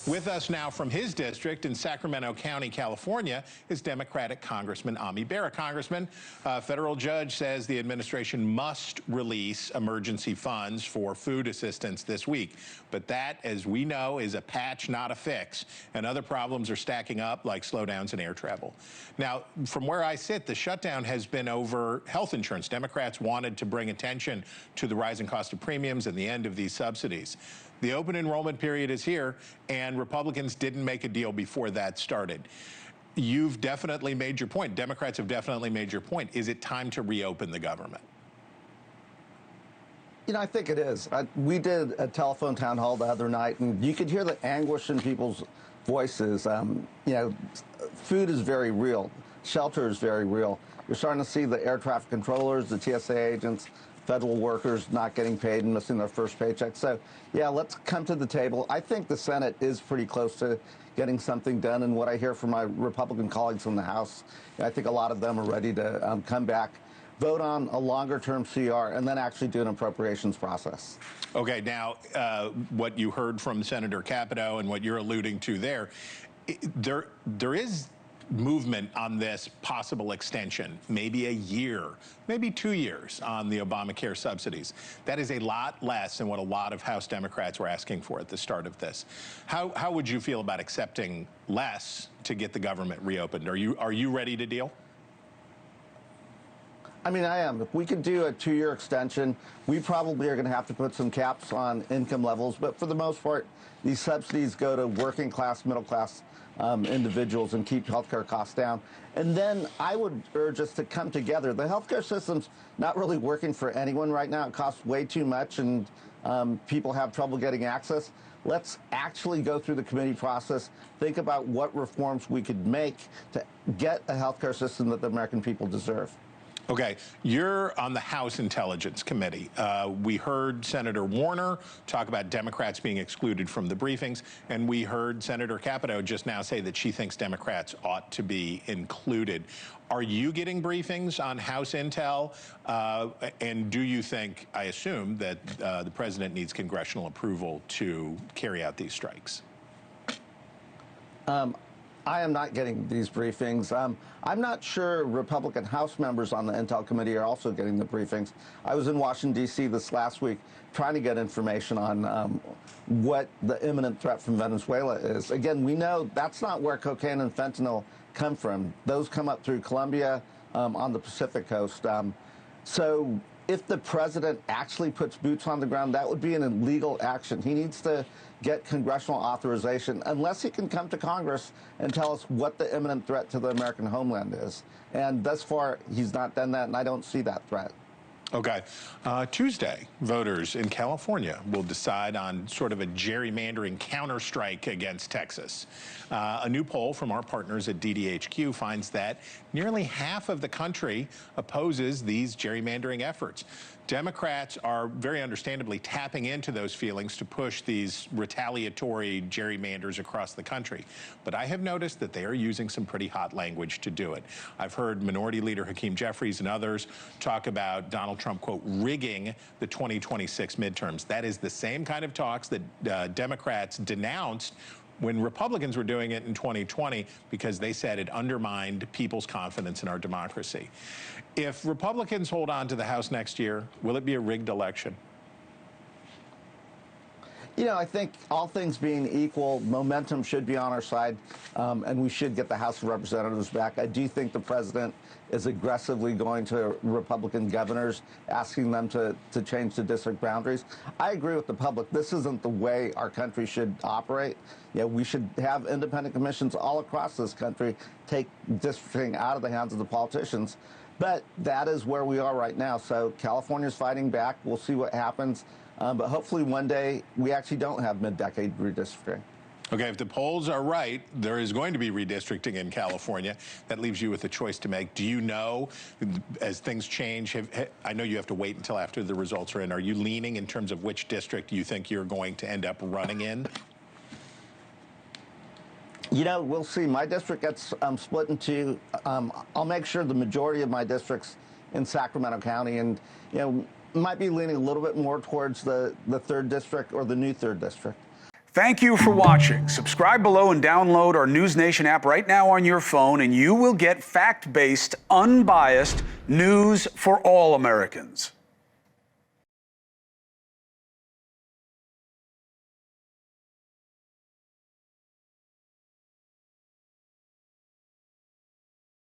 With us now from his district in Sacramento County, California, is Democratic Congressman Bera. Congressman, a federal judge says the administration must release emergency funds for food assistance this week. But that, as we know, is a patch, not a fix. And other problems are stacking up, like slowdowns in air travel. Now, from where I sit, the shutdown has been over health insurance. Democrats wanted to bring attention to the rising cost of premiums and the end of these subsidies. The open enrollment period is here, and Republicans didn't make a deal before that started. You've definitely made your point. Democrats have definitely made your point. Is it time to reopen the government? You know, I think it is. We did a telephone town hall the other night, and you could hear the anguish in people's voices. You know, food is very real. Shelter is very real. You're starting to see the air traffic controllers, the TSA agents, federal workers not getting paid and missing their first paycheck. So, yeah, let's come to the table. I think the Senate is pretty close to getting something done, and what I hear from my Republican colleagues in the House, I think a lot of them are ready to come back, vote on a longer-term CR, and then actually do an appropriations process. Okay, now, what you heard from Senator Capito and what you're alluding to there is movement on this possible extension, maybe a year, maybe 2 years on the Obamacare subsidies. That is a lot less than what a lot of House Democrats were asking for at the start of this. How would you feel about accepting less to get the government reopened? Are you ready to deal? I mean, I am. If we could do a 2-year extension, we probably are going to have to put some caps on income levels. But for the most part, these subsidies go to working class, middle class individuals and keep healthcare costs down. And then I would urge us to come together. The healthcare system's not really working for anyone right now. It costs way too much, and people have trouble getting access. Let's actually go through the committee process, think about what reforms we could make to get a healthcare system that the American people deserve. Okay, you're on the House Intelligence Committee. We heard Senator Warner talk about Democrats being excluded from the briefings, and we heard Senator Capito just now say that she thinks Democrats ought to be included. Are you getting briefings on House Intel? And do you think, I assume, that the president needs congressional approval to carry out these strikes? I am not getting these briefings. I'm not sure Republican House members on the Intel Committee are also getting the briefings. I was in Washington, D.C. this last week trying to get information on what the imminent threat from Venezuela is. Again, we know that's not where cocaine and fentanyl come from. Those come up through Colombia on the Pacific coast. So if the president actually puts boots on the ground, that would be an illegal action. He needs to get congressional authorization, unless he can come to Congress and tell us what the imminent threat to the American homeland is. And thus far, he's not done that, and I don't see that threat. Okay. Tuesday, voters in California will decide on sort of a gerrymandering counterstrike against Texas. A new poll from our partners at DDHQ finds that nearly half of the country opposes these gerrymandering efforts. Democrats are very understandably tapping into those feelings to push these retaliatory gerrymanders across the country. But I have noticed that they are using some pretty hot language to do it. I've heard Minority Leader Hakeem Jeffries and others talk about Donald Trump, quote, rigging the 2026 midterms. That is the same kind of talks that Democrats denounced when Republicans were doing it in 2020 because they said it undermined people's confidence in our democracy. If Republicans hold on to the House next year, will it be a rigged election? You know, I think all things being equal, momentum should be on our side, and we should get the House of Representatives back. I do think the president is aggressively going to Republican governors, asking them to change the district boundaries. I agree with the public. This isn't the way our country should operate. Yeah, we should have independent commissions all across this country, take districting out of the hands of the politicians. But that is where we are right now. So California's fighting back. We'll see what happens. But hopefully one day we actually don't have mid-decade redistricting. Okay, if the polls are right, there is going to be redistricting in California. That leaves you with a choice to make. Do you know, as things change, I know you have to wait until after the results are in. Are you leaning in terms of which district you think you're going to end up running in? You know, we'll see. My district gets split into, I'll make sure the majority of my districts in Sacramento County, and, might be leaning a little bit more towards the 3rd district or the new 3rd district. Thank you for watching. Subscribe below and download our NewsNation app right now on your phone, and you will get fact-based, unbiased news for all Americans.